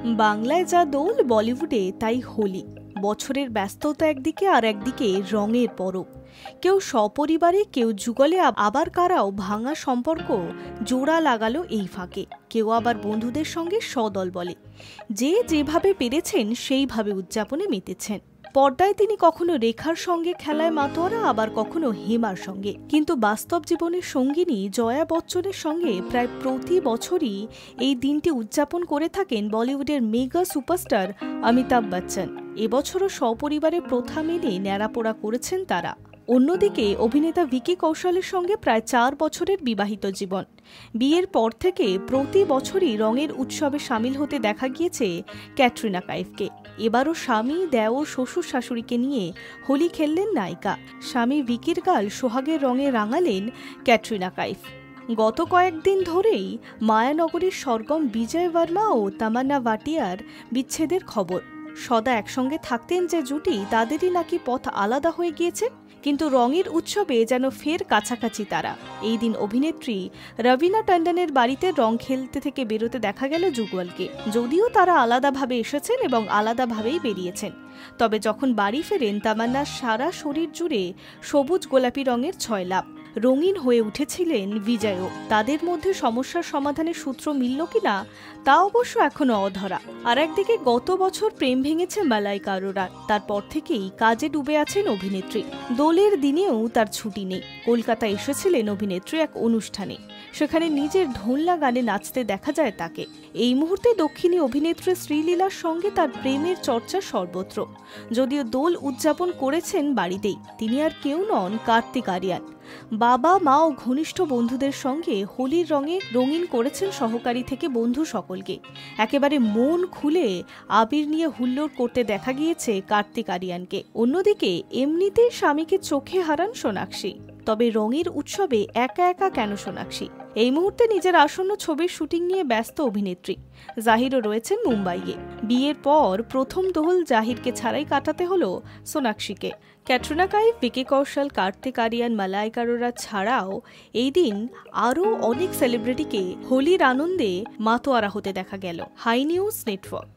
বাংলায় যা দোল, বলিউডে তাই হোলি। বছরের ব্যস্ততা একদিকে, আর একদিকে রঙের পরব। কেউ সপরিবারে, কেউ যুগলে, আবার কারাও ভাঙা সম্পর্ক জোড়া লাগালো এই ফাঁকে। কেউ আবার বন্ধুদের সঙ্গে সদল বলে। যে যেভাবে পেরেছেন সেইভাবে উদযাপনে মেতেছেন। পর্দায় তিনি কখনো রেখার সঙ্গে খেলায় মাতোয়ারা, আবার কখনো হেমার সঙ্গে। কিন্তু বাস্তব জীবনের সঙ্গিনী জয়া বচ্চনের সঙ্গে প্রায় প্রতি বছরই এই দিনটি উদযাপন করে থাকেন বলিউডের মেগা সুপারস্টার অমিতাভ বচ্চন। এবছরও সপরিবারে প্রথা মেনে ন্যাড়াপোড়া করেছেন তারা। অন্যদিকে অভিনেতা ভিকি কৌশলের সঙ্গে প্রায় 4 বছরের বিবাহিত জীবন। বিয়ের পর থেকে প্রতি বছরই রঙের উৎসবে সামিল হতে দেখা গিয়েছে ক্যাটরিনা কাইফকে। এবারও স্বামী, দেওর, শ্বশুর শাশুড়িকে নিয়ে হোলি খেললেন নায়িকা। স্বামী ভিকির গাল সোহাগের রঙে রাঙালেন ক্যাটরিনা কাইফ। গত কয়েকদিন ধরেই মায়ানগরীর সরগম বিজয় বর্মা ও তামান্না ভাটিয়ার বিচ্ছেদের খবর। সদা একসঙ্গে থাকতেন যে জুটি, তাদেরই নাকি পথ আলাদা হয়ে গিয়েছে। কিন্তু রঙের উৎসবে যেন ফের কাছাকাছি তারা। এই দিন অভিনেত্রী রবিনা টন্ডনের বাড়িতে রং খেলতে থেকে বেরোতে দেখা গেল যুগলকে। যদিও তারা আলাদাভাবে এসেছেন এবং আলাদাভাবেই বেরিয়েছেন, তবে যখন বাড়ি ফেরেন তামান্নার সারা শরীর জুড়ে সবুজ গোলাপি রঙের ছয়লাপ। রঙিন হয়ে উঠেছিলেন বিজয়ও। তাদের মধ্যে সমস্যার সমাধানের সূত্র মিলল কিনা তা অবশ্য এখনো অধরা। আর একদিকে গত বছর প্রেম ভেঙেছে মালাইকা অরোরার। তারপর থেকেই কাজে ডুবে আছেন অভিনেত্রী। দোলের দিনেও তার ছুটি নেই। কলকাতায় এসেছিলেন অভিনেত্রী এক অনুষ্ঠানে। সেখানে নিজের ঢোলনা গানে নাচতে দেখা যায় তাকে। এই মুহূর্তে দক্ষিণী অভিনেত্রী শ্রীলীলার সঙ্গে তার প্রেমের চর্চা সর্বত্র। যদিও দোল উদযাপন করেছেন বাড়িতেই, তিনি আর কেউ নন কার্তিক আরিয়ান। বাবা, মা ও ঘনিষ্ঠ বন্ধুদের সঙ্গে হোলির রঙে রঙিন করেছেন সহকারী থেকে বন্ধু সকলকে। একেবারে মন খুলে আবির নিয়ে হুল্লোড় করতে দেখা গিয়েছে কার্তিক আরিয়ানকে। অন্যদিকে এমনিতেই স্বামীকে চোখে হারান সোনাক্ষী। তবে রঙের উৎসবে একা একা কেন সোনাক্ষী? এই মুহূর্তে নিজের আসন্ন ছবির শুটিং নিয়ে ব্যস্ত অভিনেত্রী। জাহিরও রয়েছেন মুম্বাইয়ে। বিয়ের পর প্রথম দোল জাহিরকে ছাড়াই কাটাতে হলো সোনাক্ষীকে। ক্যাটরিনা কাইফ, ভিকি কৌশল, কার্তিক আরিয়ান, মালাইকা অরোরা ছাড়াও এই দিন আরও অনেক সেলিব্রিটিকে হোলির আনন্দে মাতোয়ারা হতে দেখা গেল। Hi news network.